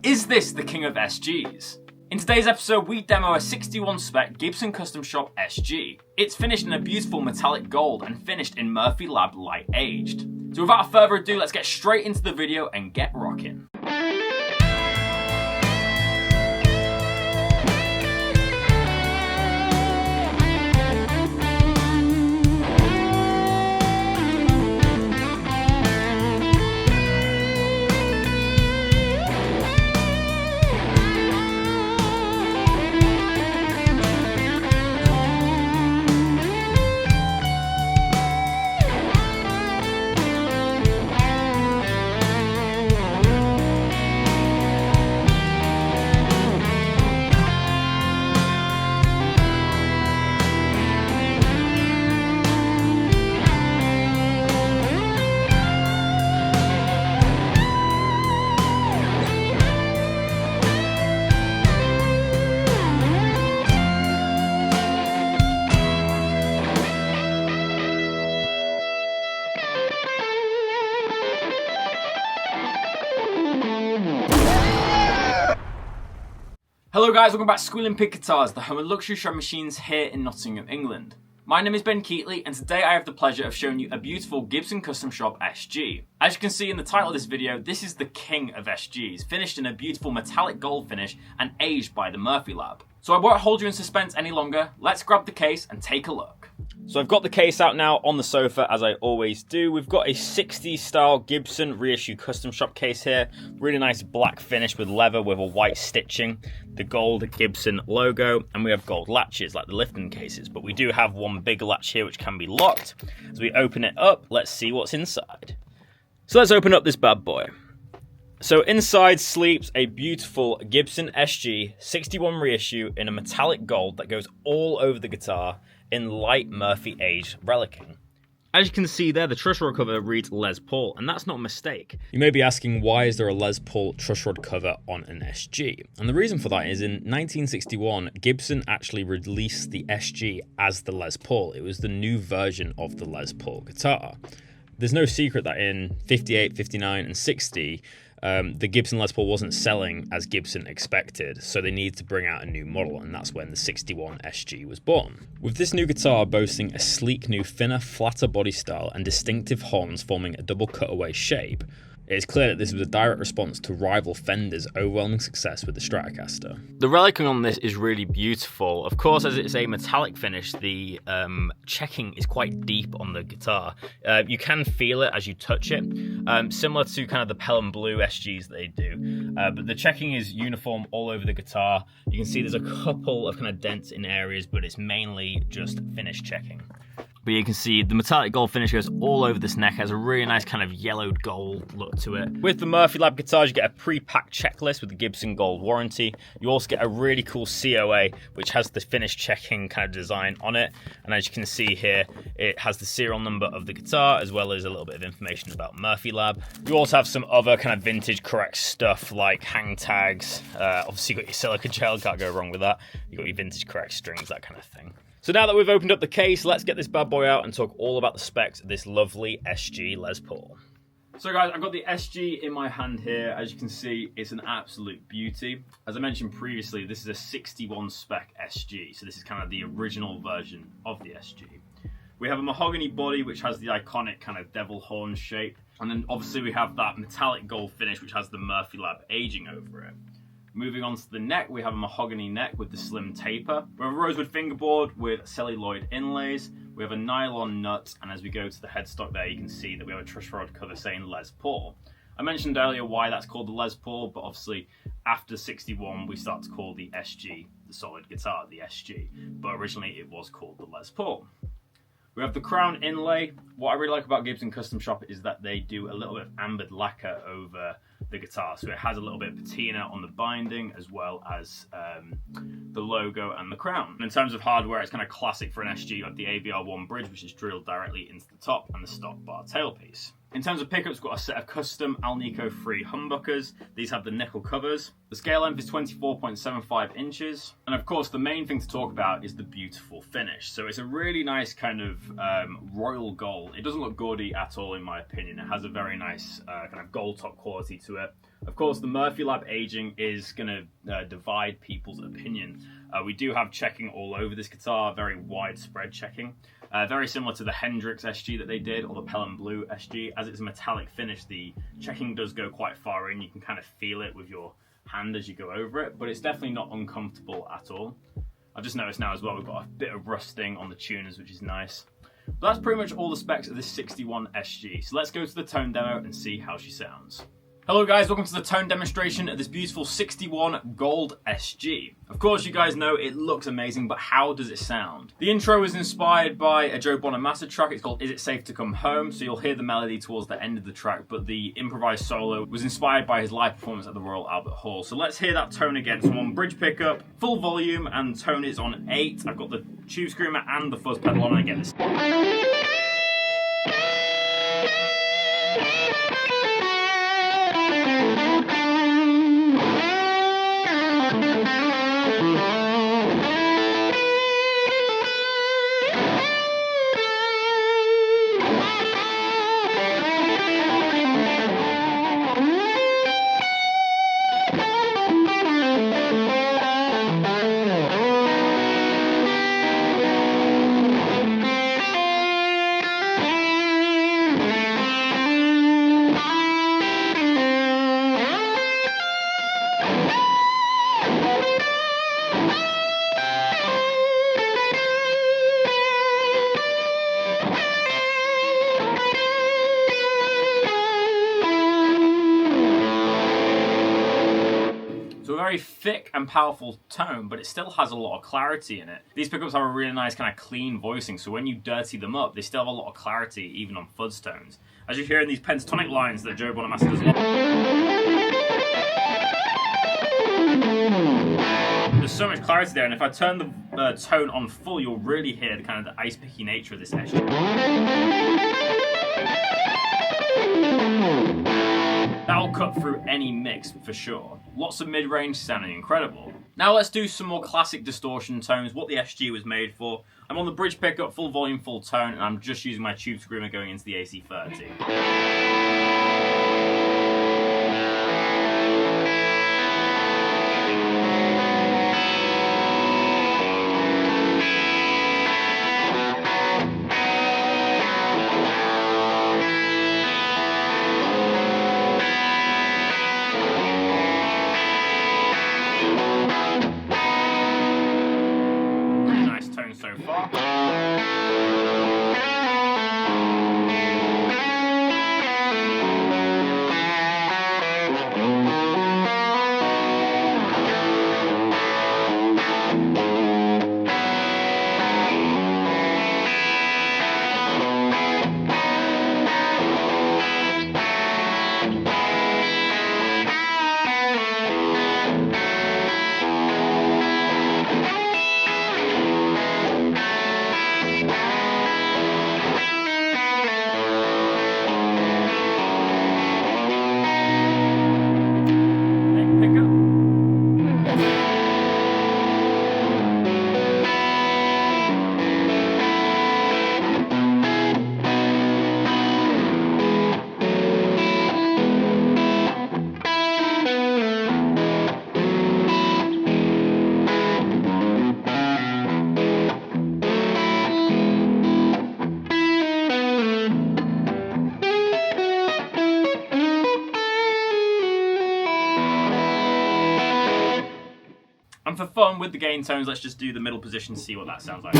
Is this the king of SGs? In today's episode, we demo a 61 spec Gibson Custom Shop SG. It's finished in a beautiful metallic gold and finished in Murphy Lab light aged. So without further ado, let's get straight into the video and get rocking. Hello guys, welcome back to Squealing Pig Guitars, the home of luxury shred machines here in Nottingham, England. My name is Ben Keightley, and today I have the pleasure of showing you a beautiful Gibson Custom Shop SG. As you can see in the title of this video, this is the king of SGs, finished in a beautiful metallic gold finish and aged by the Murphy Lab. So I won't hold you in suspense any longer, let's grab the case and take a look. So I've got the case out now on the sofa, as I always do. We've got a 60s style Gibson reissue custom shop case here. Really nice black finish with leather with a white stitching. The gold Gibson logo, and we have gold latches like the Lifton cases. But we do have one big latch here which can be locked. As we open it up, let's see what's inside. So let's open up this bad boy. So inside sleeps a beautiful Gibson SG 61 reissue in a metallic gold that goes all over the guitar in light Murphy aged relicing. As you can see there, the truss rod cover reads Les Paul, and that's not a mistake. You may be asking, why is there a Les Paul truss rod cover on an SG? And the reason for that is in 1961, Gibson actually released the SG as the Les Paul. It was the new version of the Les Paul guitar. There's no secret that in 58, 59, and 60, the Gibson Les Paul wasn't selling as Gibson expected, so they needed to bring out a new model, and that's when the 61 SG was born. With this new guitar boasting a sleek new thinner, flatter body style and distinctive horns forming a double cutaway shape, it is clear that this was a direct response to rival Fender's overwhelming success with the Stratocaster. The relicing on this is really beautiful. Of course, as it's a metallic finish, the checking is quite deep on the guitar. You can feel it as you touch it, similar to kind of the Pelham Blue SGs that they do. But the checking is uniform all over the guitar. You can see there's a couple of kind of dents in areas, but it's mainly just finish checking. But you can see the metallic gold finish goes all over this neck, has a really nice kind of yellowed gold look to it. With the Murphy Lab guitars, you get a pre-packed checklist with the Gibson Gold warranty. You also get a really cool COA, which has the finish checking kind of design on it. And as you can see here, it has the serial number of the guitar, as well as a little bit of information about Murphy Lab. You also have some other kind of vintage correct stuff like hang tags. Obviously you got your silica gel, can't go wrong with that. You got your vintage correct strings, that kind of thing. So now that we've opened up the case, let's get this bad boy out and talk all about the specs of this lovely SG Les Paul. So guys, I've got the SG in my hand here. As you can see, it's an absolute beauty. As I mentioned previously, this is a 61 spec SG, so this is kind of the original version of the SG. We have a mahogany body, which has the iconic kind of devil horn shape. And then obviously we have that metallic gold finish, which has the Murphy Lab aging over it. Moving on to the neck, we have a mahogany neck with the slim taper. We have a rosewood fingerboard with celluloid inlays. We have a nylon nut, and as we go to the headstock there, you can see that we have a truss rod cover saying Les Paul. I mentioned earlier why that's called the Les Paul, but obviously after 61, we start to call the SG, the solid guitar, the SG. But originally it was called the Les Paul. We have the crown inlay. What I really like about Gibson Custom Shop is that they do a little bit of ambered lacquer over the guitar, so it has a little bit of patina on the binding as well as the logo and the crown. In terms of hardware, it's kind of classic for an SG. You have the AVR1 bridge, which is drilled directly into the top, and the stop bar tailpiece. In terms of pickups, we've got a set of custom Alnico free humbuckers. These have the nickel covers. The scale length is 24.75 inches. And of course, the main thing to talk about is the beautiful finish. So it's a really nice kind of royal gold. It doesn't look gaudy at all in my opinion. It has a very nice kind of gold top quality to it. Of course, the Murphy Lab aging is going to divide people's opinion. We do have checking all over this guitar, very widespread checking. Very similar to the Hendrix SG that they did, or the Pelham Blue SG. As it's a metallic finish, the checking does go quite far in. You can kind of feel it with your hand as you go over it, but it's definitely not uncomfortable at all. I've just noticed now as well, we've got a bit of rusting on the tuners, which is nice. But that's pretty much all the specs of this 61 SG. So let's go to the tone demo and see how she sounds. Hello guys, welcome to the tone demonstration of this beautiful 61 Gold SG. Of course you guys know it looks amazing, but how does it sound? The intro was inspired by a Joe Bonamassa track. It's called Is It Safe to Come Home? So you'll hear the melody towards the end of the track, but the improvised solo was inspired by his live performance at the Royal Albert Hall. So let's hear that tone again. So I'm on bridge pickup, full volume, and tone is on 8. I've got the tube screamer and the fuzz pedal on, and I get this. So a very thick and powerful tone, but it still has a lot of clarity in it. These pickups have a really nice kind of clean voicing, so when you dirty them up, they still have a lot of clarity, even on fuzz tones. As you hear in these pentatonic lines that Joe Bonamassa does. There's so much clarity there, and if I turn the tone on full, you'll really hear the kind of the ice-picky nature of this SG. That'll cut through any mix for sure. Lots of mid-range sounding incredible. Now let's do some more classic distortion tones, what the SG was made for. I'm on the bridge pickup, full volume, full tone, and I'm just using my tube screamer going into the AC30. So far. And for fun with the gain tones, let's just do the middle position to see what that sounds like.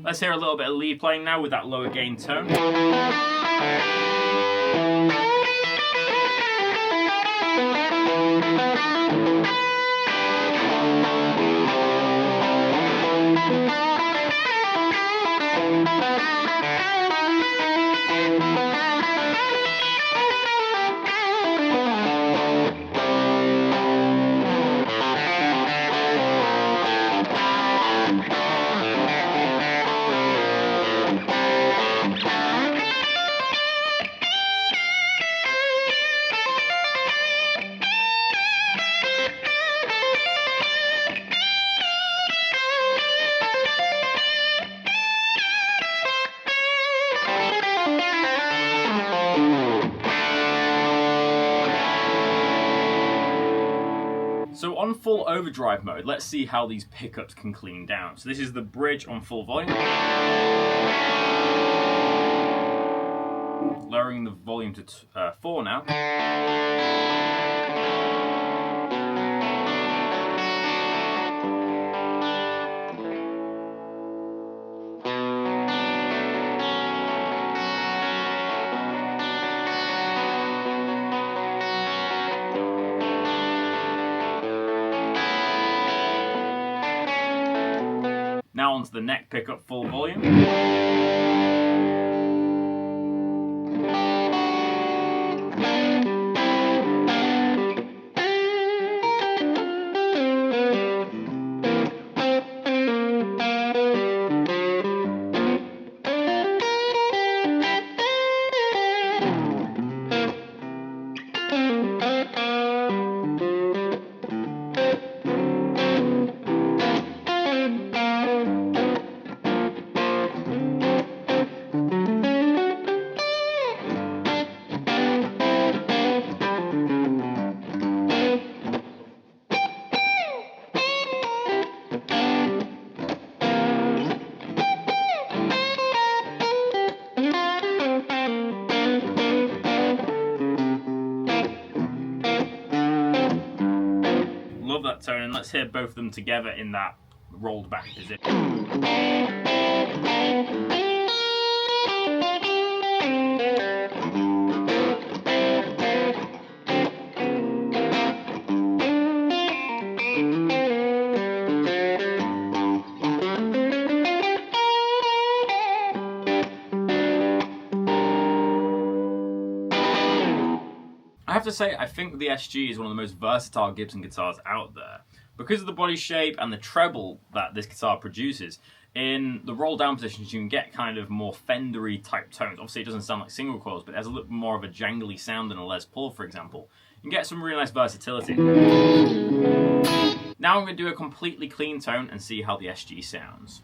Let's hear a little bit of lead playing now with that lower gain tone. full overdrive mode, let's see how these pickups can clean down. So this is the bridge on full volume. Lowering the volume to 4 now. Now onto the neck pickup, full volume. Love that tone, and let's hear both of them together in that rolled back position. I have to say, I think the SG is one of the most versatile Gibson guitars out there. Because of the body shape and the treble that this guitar produces, in the roll down positions you can get kind of more Fendery type tones. Obviously it doesn't sound like single coils, but it has a little more of a jangly sound than a Les Paul, for example. You can get some really nice versatility. Now I'm going to do a completely clean tone and see how the SG sounds.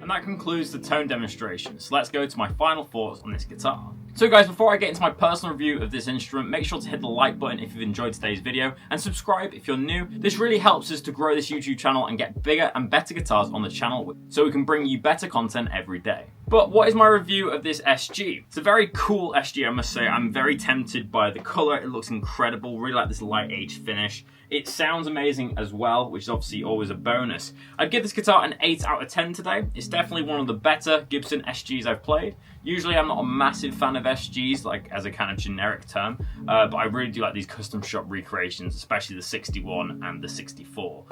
And that concludes the tone demonstration, so let's go to my final thoughts on this guitar. So guys, before I get into my personal review of this instrument, make sure to hit the like button if you've enjoyed today's video, and subscribe if you're new. This really helps us to grow this YouTube channel and get bigger and better guitars on the channel, so we can bring you better content every day. But what is my review of this SG? It's a very cool SG, I must say. I'm very tempted by the colour. It looks incredible. Really like this light age finish. It sounds amazing as well, which is obviously always a bonus. I'd give this guitar an 8 out of 10 today. It's definitely one of the better Gibson SGs I've played. Usually I'm not a massive fan of SGs, like as a kind of generic term, but I really do like these custom shop recreations, especially the 61 and the 64.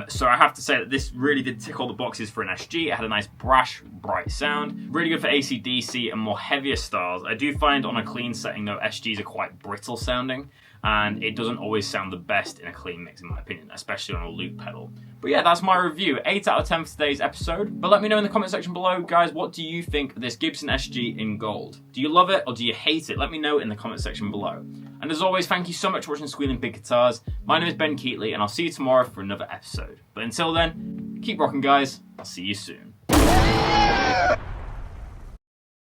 So I have to say that this really did tick all the boxes for an SG. It had a nice brash, bright sound. Really good for AC/DC and more heavier styles. I do find on a clean setting though, SGs are quite brittle sounding, and it doesn't always sound the best in a clean mix in my opinion, especially on a loop pedal. But yeah, that's my review. 8 out of 10 for today's episode. But let me know in the comment section below, guys, what do you think of this Gibson SG in gold? Do you love it or do you hate it? Let me know in the comment section below. And as always, thank you so much for watching Squealing Pig Guitars. My name is Ben Keightley, and I'll see you tomorrow for another episode. But until then, keep rocking, guys. I'll see you soon.